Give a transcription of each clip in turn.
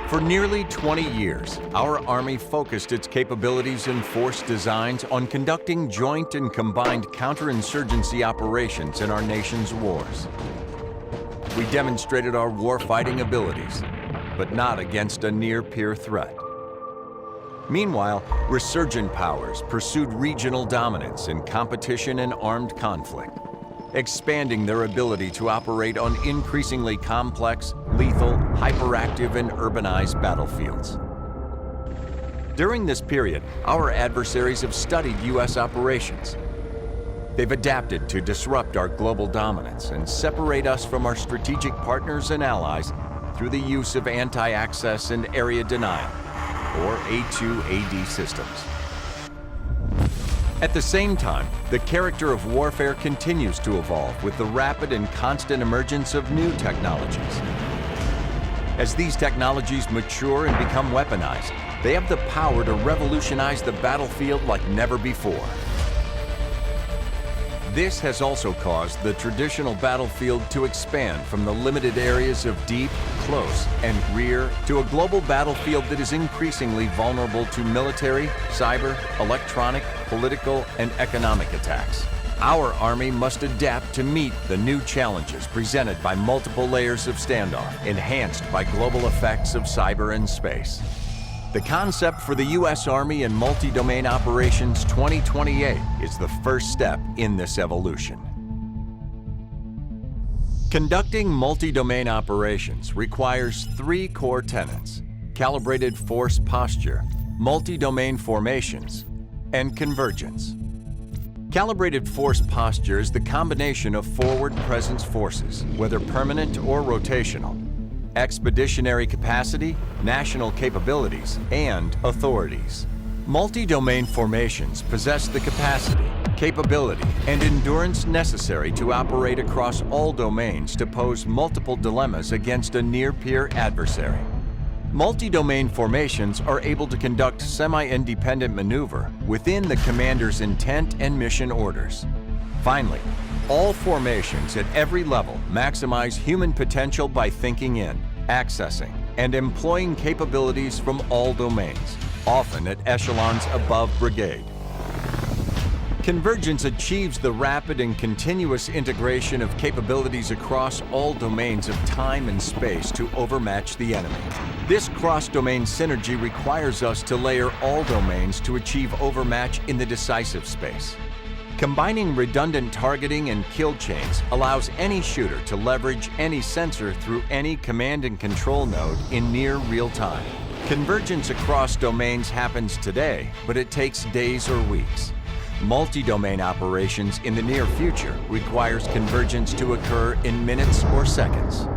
For nearly 20 years, our Army focused its capabilities and force designs on conducting joint and combined counterinsurgency operations in our nation's wars. We demonstrated our warfighting abilities, but not against a near-peer threat. Meanwhile, resurgent powers pursued regional dominance in competition and armed conflict, expanding their ability to operate on increasingly complex, lethal, hyperactive, and urbanized battlefields. During this period, our adversaries have studied U.S. operations. They've adapted to disrupt our global dominance and separate us from our strategic partners and allies through the use of anti-access and area denial, or A2AD systems. At the same time, the character of warfare continues to evolve with the rapid and constant emergence of new technologies. As these technologies mature and become weaponized, they have the power to revolutionize the battlefield like never before. This has also caused the traditional battlefield to expand from the limited areas of deep, close, and rear to a global battlefield that is increasingly vulnerable to military, cyber, electronic, political, and economic attacks. Our Army must adapt to meet the new challenges presented by multiple layers of standoff, enhanced by global effects of cyber and space. The concept for the U.S. Army and Multi-Domain Operations 2028 is the first step in this evolution. Conducting multi-domain operations requires three core tenets: calibrated force posture, multi-domain formations, and convergence. Calibrated force posture is the combination of forward presence forces, whether permanent or rotational, expeditionary capacity, national capabilities, and authorities. Multi-domain formations possess the capacity, capability, and endurance necessary to operate across all domains to pose multiple dilemmas against a near-peer adversary. Multi-domain formations are able to conduct semi-independent maneuver within the commander's intent and mission orders. Finally, all formations at every level maximize human potential by thinking in, accessing, and employing capabilities from all domains, often at echelons above brigade. Convergence achieves the rapid and continuous integration of capabilities across all domains of time and space to overmatch the enemy. This cross-domain synergy requires us to layer all domains to achieve overmatch in the decisive space. Combining redundant targeting and kill chains allows any shooter to leverage any sensor through any command and control node in near real time. Convergence across domains happens today, but it takes days or weeks. Multi-domain operations in the near future requires convergence to occur in minutes or seconds.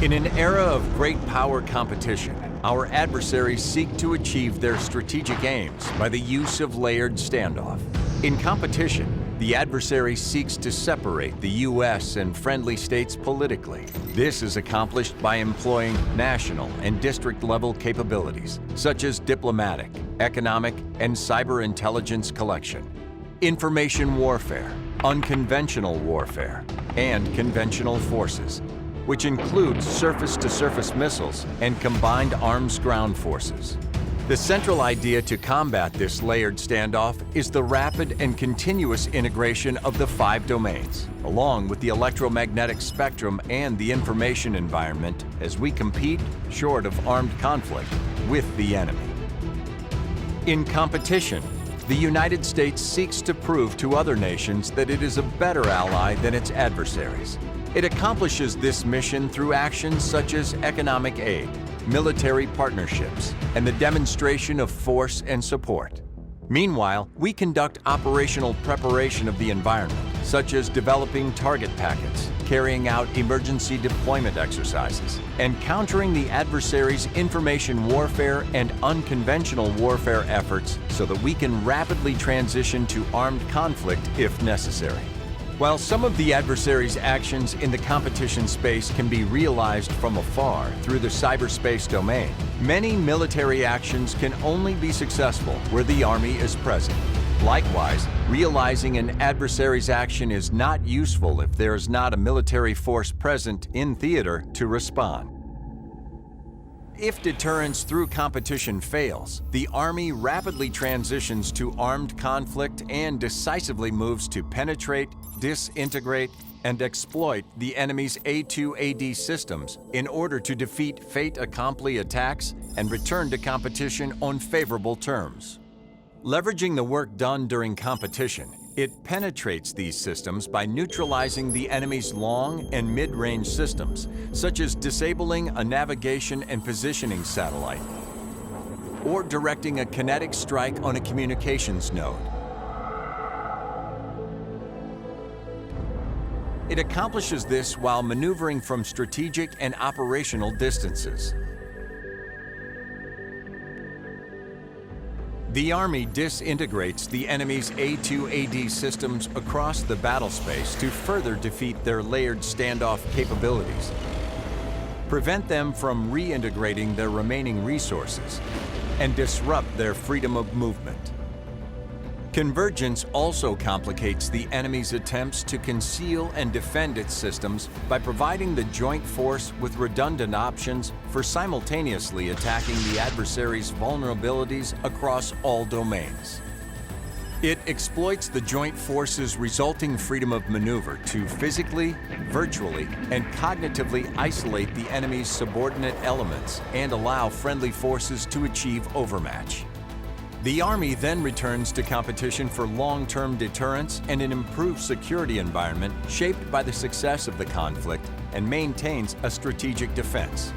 In an era of great power competition, our adversaries seek to achieve their strategic aims by the use of layered standoff. In competition, the adversary seeks to separate the U.S. and friendly states politically. This is accomplished by employing national and district-level capabilities, such as diplomatic, economic, and cyber intelligence collection, information warfare, unconventional warfare, and conventional forces, which includes surface-to-surface missiles and combined arms ground forces. The central idea to combat this layered standoff is the rapid and continuous integration of the 5 domains, along with the electromagnetic spectrum and the information environment as we compete, short of armed conflict, with the enemy. In competition, the United States seeks to prove to other nations that it is a better ally than its adversaries. It accomplishes this mission through actions such as economic aid, military partnerships, and the demonstration of force and support. Meanwhile, we conduct operational preparation of the environment, such as developing target packets, carrying out emergency deployment exercises, and countering the adversary's information warfare and unconventional warfare efforts so that we can rapidly transition to armed conflict if necessary. While some of the adversary's actions in the competition space can be realized from afar through the cyberspace domain, many military actions can only be successful where the Army is present. Likewise, realizing an adversary's action is not useful if there is not a military force present in theater to respond. if deterrence through competition fails, the Army rapidly transitions to armed conflict and decisively moves to penetrate, disintegrate, and exploit the enemy's A2AD systems in order to defeat fait accompli attacks and return to competition on favorable terms. Leveraging the work done during competition, it penetrates these systems by neutralizing the enemy's long and mid-range systems, such as disabling a navigation and positioning satellite, or directing a kinetic strike on a communications node. It accomplishes this while maneuvering from strategic and operational distances. The Army disintegrates the enemy's A2AD systems across the battlespace to further defeat their layered standoff capabilities, prevent them from reintegrating their remaining resources, and disrupt their freedom of movement. Convergence also complicates the enemy's attempts to conceal and defend its systems by providing the joint force with redundant options for simultaneously attacking the adversary's vulnerabilities across all domains. It exploits the joint force's resulting freedom of maneuver to physically, virtually, and cognitively isolate the enemy's subordinate elements and allow friendly forces to achieve overmatch. The Army then returns to competition for long-term deterrence and an improved security environment shaped by the success of the conflict and maintains a strategic defense.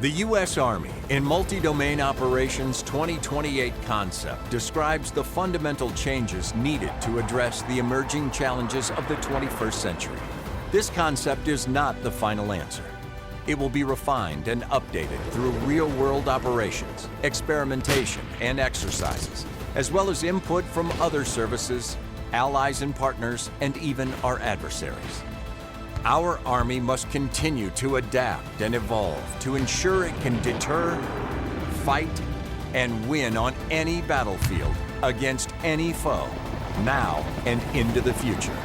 The U.S. Army in Multi-Domain Operations 2028 concept describes the fundamental changes needed to address the emerging challenges of the 21st century. This concept is not the final answer. It will be refined and updated through real-world operations, experimentation, and exercises, as well as input from other services, allies and partners, and even our adversaries. Our Army must continue to adapt and evolve to ensure it can deter, fight, and win on any battlefield against any foe, now and into the future.